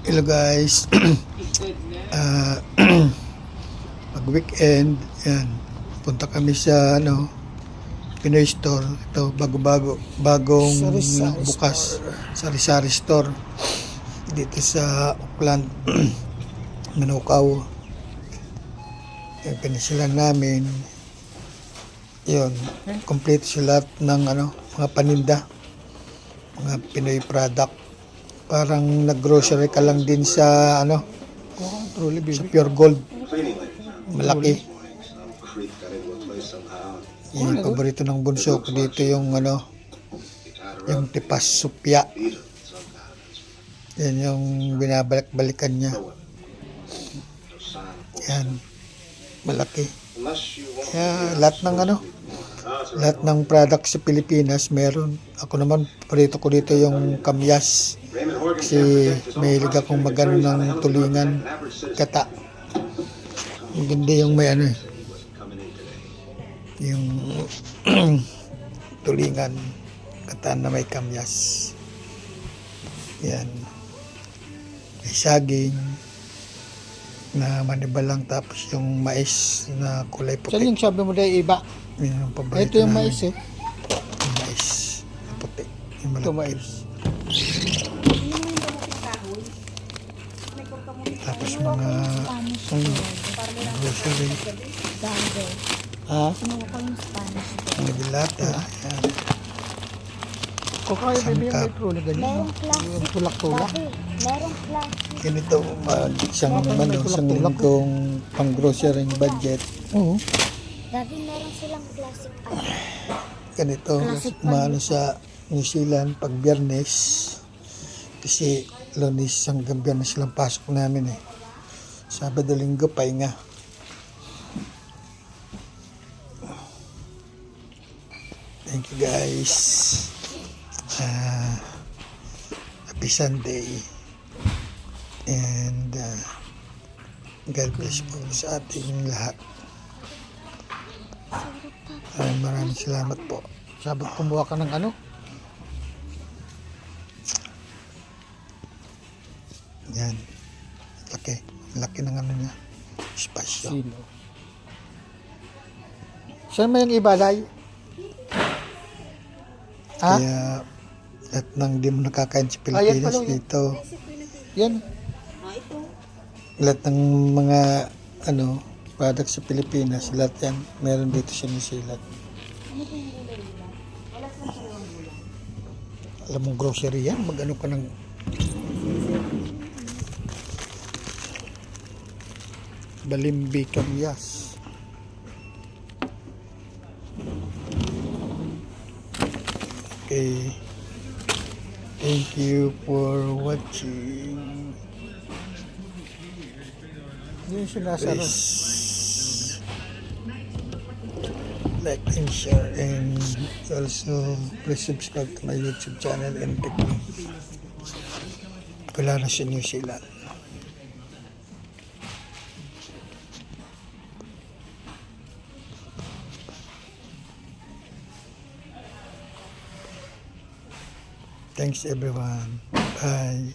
Hello guys. Ah, pag weekend, yan. Punta kami sa Pinoy store. Ito bagong Sari-sari bukas, sari-sari store dito sa Auckland, Manukau. Yung pinasilan namin. Yun, complete sa lahat ng mga paninda, mga Pinoy product. Parang nag-grocery ka lang din sa sa Pure Gold. Malaki. Yung paborito ng bunso ko dito yung yung tipas supya. Yan yung binabalik-balikan niya. Yan. Malaki. Kaya lahat ng product sa Pilipinas meron. Ako naman, paborito ko dito yung kamyas. Kasi mahilig akong magano ng tulingan, kata. Maganda yung may yung tulingan, kata na may kamyas. Yan. May saging na manibalang, tapos yung mais na kulay puti. Saan yung sabi mo dahil iba? Yan yung paborito. Ito yung namin. mais Yung mais na puti. Yung Ito malaki. mais. Tapos mga grocery. Ha? Mga dilata. Yan. O kaya baby yung Sangkap. metro na ganyan. Yung tulak-tulak. Merong plastic. Ganito, isang linggong pang grocery budget. Oo. Dati meron silang plastic ano. Ganito, sa New Zealand pag Biyernes. Kasi Lunes hanggang Biyernes lang pasok namin eh. Sabado, Linggo, pahinga. Thank you guys. Happy Sunday. And God bless po sa ating lahat. Maraming salamat po. Sabi kumuha ka ng ano? Yan. Laki. Laki ng niya. Espasyo. Sino? Saan mo yung ibalay? Ha? Kaya lahat ng di mo nakakain sa Ayan Pilipinas pala yun. dito. Yan. Lahat ng mga product sa Pilipinas, lahat yan meron dito sa New Zealand. Alam mo, grocery yan, mag-ano ka ng Balimbi Kamyas. Okay. Thank you for watching. Yung sinasaro. Please like and share, and also please subscribe to my YouTube channel and click me. Wala na sa New Zealand. Thanks everyone. Bye.